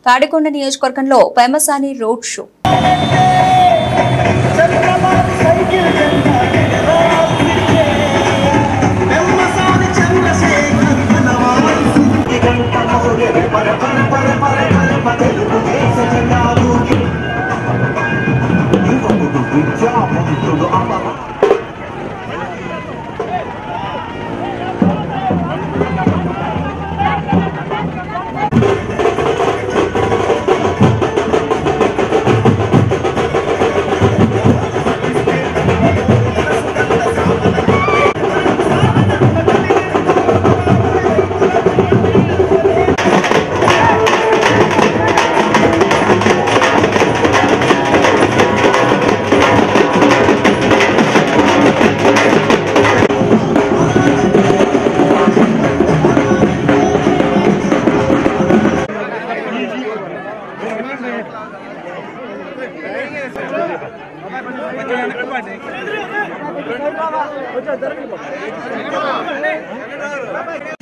తాడికొండ నియోజకవర్గంలో Pemmasani road show.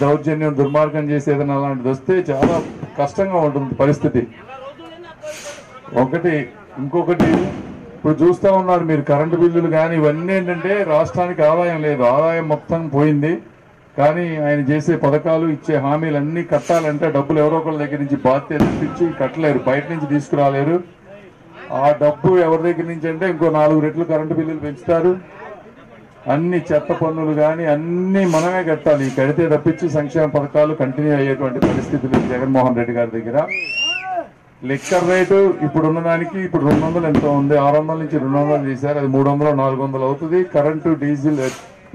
దౌర్జన్యం దుర్మార్గం చేసి ఏదైనా అలాంటిది వస్తే చాలా కష్టంగా ఉంటుంది పరిస్థితి. ఇంకొకటి ఇప్పుడు చూస్తూ ఉన్నారు మీరు, కరెంటు బిల్లులు కానీ ఇవన్నీ ఏంటంటే రాష్ట్రానికి ఆదాయం లేదు, ఆదాయం మొత్తం పోయింది. కానీ ఆయన చేసే పథకాలు ఇచ్చే హామీలు అన్ని కట్టాలంటే డబ్బులు ఎవరో ఒకళ్ళ దగ్గర నుంచి బాధ్యత తెప్పించి కట్టలేరు, బయట నుంచి తీసుకురాలేరు. ఆ డబ్బు ఎవరి దగ్గర నుంచి అంటే ఇంకో 4 రెట్లు కరెంటు బిల్లులు పెంచుతారు. అన్ని చెత్త పన్నులు కానీ అన్ని మనమే కట్టాలి. కడితే తప్పించి సంక్షేమ పథకాలు కంటిన్యూ అయ్యేటువంటి పరిస్థితులు జగన్మోహన్ రెడ్డి గారి దగ్గర. లిక్కర్ రేటు ఇప్పుడున్న దానికి ఇప్పుడు 200 ఎంతో ఉంది, 600 నుంచి 200 చేశారు, అది 300 400 అవుతుంది. కరెంటు డీజిల్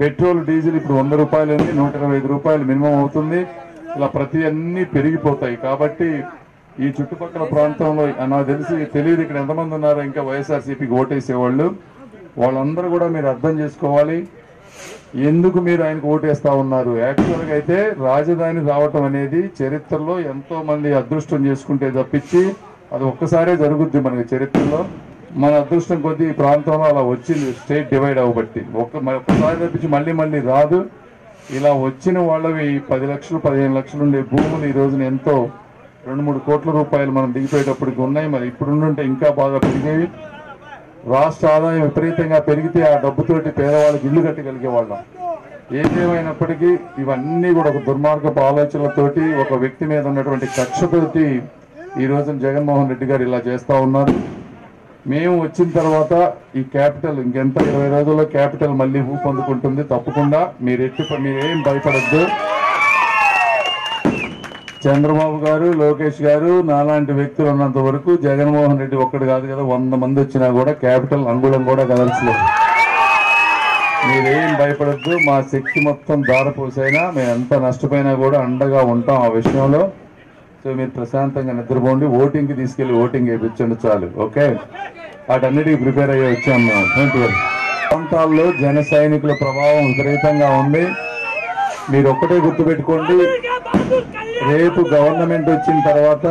పెట్రోల్ డీజిల్ ఇప్పుడు 100 రూపాయలు ఉంది, 125 రూపాయలు మినిమం అవుతుంది. ఇలా ప్రతి అన్ని పెరిగిపోతాయి. కాబట్టి ఈ చుట్టుపక్కల ప్రాంతంలో నాకు తెలియదు ఇక్కడ ఎంతమంది ఉన్నారో ఇంకా వైఎస్ఆర్సీపీకి ఓటేసేవాళ్ళు, వాళ్ళందరూ కూడా మీరు అర్థం చేసుకోవాలి ఎందుకు మీరు ఆయనకు ఓటేస్తా ఉన్నారు. యాక్చువల్గా అయితే రాజధాని రావటం అనేది చరిత్రలో ఎంతో మంది అదృష్టం చేసుకుంటే తప్పించి అది ఒక్కసారే జరుగుద్ది మనకి చరిత్రలో. మన అదృష్టం కొద్దీ ఈ ప్రాంతంలో అలా వచ్చింది, స్టేట్ డివైడ్ అవ్వబట్టి. ఒక్కసారి తప్పించి మళ్ళీ రాదు. ఇలా వచ్చిన వాళ్ళవి 10 లక్షలు 15 లక్షలు ఉండే భూములు ఈ రోజున ఎంతో 2-3 కోట్ల రూపాయలు మనం దిగిపోయేటప్పటికి ఉన్నాయి. మరి ఇప్పుడుంటే ఇంకా బాగా పెరిగేవి. రాష్ట్ర ఆదాయం విపరీతంగా పెరిగితే ఆ డబ్బుతోటి పేదవాళ్ళకి ఇల్లు కట్టగలిగే వాళ్ళం. ఏదేమైనప్పటికీ ఇవన్నీ కూడా ఒక దుర్మార్గపు ఆలోచనలతోటి, ఒక వ్యక్తి మీద ఉన్నటువంటి కక్షతోటి ఈ రోజున జగన్మోహన్ రెడ్డి గారు ఇలా చేస్తా ఉన్నారు. మేము వచ్చిన తర్వాత ఈ క్యాపిటల్ ఇంకెంత 20 రోజుల్లో క్యాపిటల్ మళ్ళీ ఊపందుకుంటుంది తప్పకుండా. మీరేం భయపడద్దు. చంద్రబాబు గారు, లోకేష్ గారు, నాలాంటి వ్యక్తులు ఉన్నంత వరకు జగన్మోహన్ రెడ్డి ఒక్కడు కాదు కదా, 100 మంది వచ్చినా కూడా క్యాపిటల్ అంగుళం కూడా కదల్చలేదు. మీరేం భయపడద్దు. మా శక్తి మొత్తం దారపోసైనా మేము ఎంత నష్టపోయినా కూడా అండగా ఉంటాం ఆ విషయంలో. సో మీరు ప్రశాంతంగా నిద్రపోండి. ఓటింగ్కి తీసుకెళ్లి ఓటింగ్ వేయించండి చాలు. ఓకే, వాటన్నిటికీ ప్రిపేర్ అయ్యి వచ్చాం మేము. ప్రాంతాల్లో జన సైనికుల ప్రభావం విపరీతంగా ఉంది. మీరు ఒక్కటే గుర్తుపెట్టుకోండి, రేపు గవర్నమెంట్ వచ్చిన తర్వాత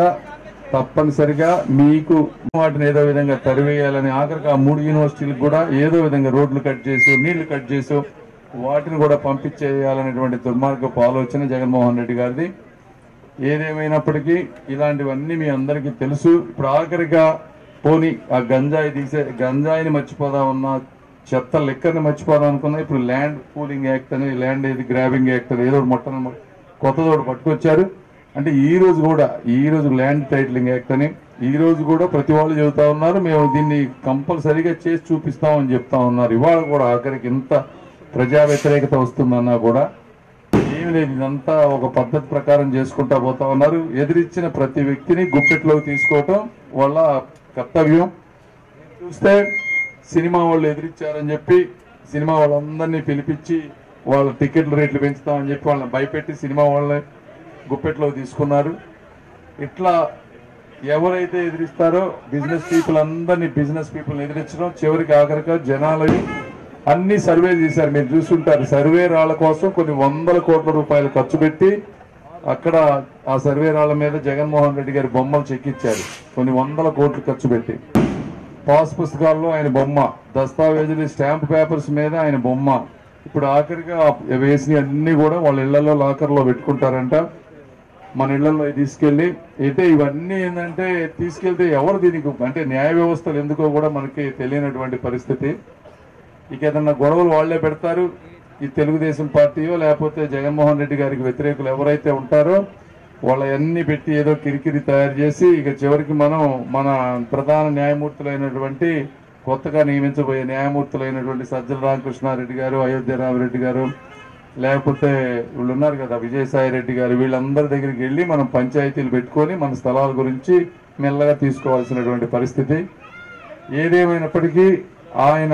తప్పనిసరిగా మీకు వాటిని ఏదో విధంగా తరివేయాలని, ఆఖరికి ఆ 3 యూనివర్సిటీలకు కూడా ఏదో విధంగా రోడ్లు కట్ చేసి నీళ్లు కట్ చేసి వాటిని కూడా పంపించేయాలనేటువంటి దుర్మార్గపు ఆలోచన జగన్మోహన్ రెడ్డి గారిది. ఏదేమైనప్పటికీ ఇలాంటివన్నీ మీ అందరికీ తెలుసు. ఇప్పుడు ఆఖరిగా పోనీ ఆ గంజాయిని మర్చిపోదామన్నా, చెత్త లెక్కర్ని మర్చిపోదాం అనుకున్నా, ఇప్పుడు ల్యాండ్ పూలింగ్ యాక్ట్ అని, ల్యాండ్ గ్రాబింగ్ యాక్ట్ అని ఏదో కొత్తదోడు పట్టుకొచ్చారు. అంటే ఈ రోజు ల్యాండ్ టైటిలింగ్ యాక్ట్ అని ఈ రోజు కూడా ప్రతి వాళ్ళు చెబుతా ఉన్నారు. మేము దీన్ని కంపల్సరీగా చేసి చూపిస్తామని చెప్తా ఉన్నారు. ఇవాళ కూడా ఆఖరికి ఇంత ప్రజా వ్యతిరేకత వస్తుందన్నా కూడా ఏమి లేదు, ఇదంతా ఒక పద్ధతి ప్రకారం చేసుకుంటా పోతా ఉన్నారు. ఎదిరించిన ప్రతి వ్యక్తిని గుప్పెట్లోకి తీసుకోవటం వాళ్ళ కర్తవ్యం. చూస్తే సినిమా వాళ్ళు ఎదిరించారని చెప్పి సినిమా వాళ్ళందరినీ పిలిపించి వాళ్ళ టికెట్ల రేట్లు పెంచుతామని చెప్పి వాళ్ళని భయపెట్టి సినిమా వాళ్ళని గుప్పెట్లో తీసుకున్నారు. ఇట్లా ఎవరైతే ఎదిరిస్తారో బిజినెస్ పీపుల్ని ఎదిరించడం, చివరికి ఆఖరిగా జనాలని అన్ని సర్వేలు చేశారు. మీరు చూస్తుంటారు, సర్వే రాళ్ల కోసం కొన్ని 100 కోట్ల రూపాయలు ఖర్చు పెట్టి అక్కడ ఆ సర్వే రాళ్ల మీద జగన్మోహన్ రెడ్డి గారి బొమ్మలు చెక్కించారు. కొన్ని 100 కోట్లు ఖర్చు పెట్టి పాస్ పుస్తకాల్లో ఆయన బొమ్మ, దస్తావేజులు స్టాంప్ పేపర్స్ మీద ఆయన బొమ్మ. ఇప్పుడు ఆఖరిగా వేసిన అన్ని కూడా వాళ్ళ ఇళ్లలో లాకర్లో పెట్టుకుంటారంట. మన ఇళ్లలో తీసుకెళ్ళి అయితే ఇవన్నీ ఏంటంటే తీసుకెళ్తే ఎవరు దీనికి అంటే న్యాయ వ్యవస్థలు ఎందుకో కూడా మనకి తెలియనటువంటి పరిస్థితి. ఇక ఏదన్నా గొడవలు వాళ్లే పెడతారు. ఈ తెలుగుదేశం పార్టీయో లేకపోతే జగన్మోహన్ రెడ్డి గారికి వ్యతిరేకులు ఎవరైతే ఉంటారో వాళ్ళన్నీ పెట్టి ఏదో కిరికిరి తయారు చేసి ఇక చివరికి మనం మన ప్రధాన న్యాయమూర్తులైనటువంటి కొత్తగా నియమించబోయే న్యాయమూర్తులైనటువంటి సజ్జల రామకృష్ణారెడ్డి గారు, అయోధ్య రామరెడ్డి గారు, లేకపోతే వీళ్ళు ఉన్నారు కదా విజయసాయి రెడ్డి గారు, వీళ్ళందరి దగ్గరికి వెళ్ళి మనం పంచాయతీలు పెట్టుకొని మన స్థలాల గురించి మెల్లగా తీసుకోవాల్సినటువంటి పరిస్థితి. ఏదేమైనప్పటికీ ఆయన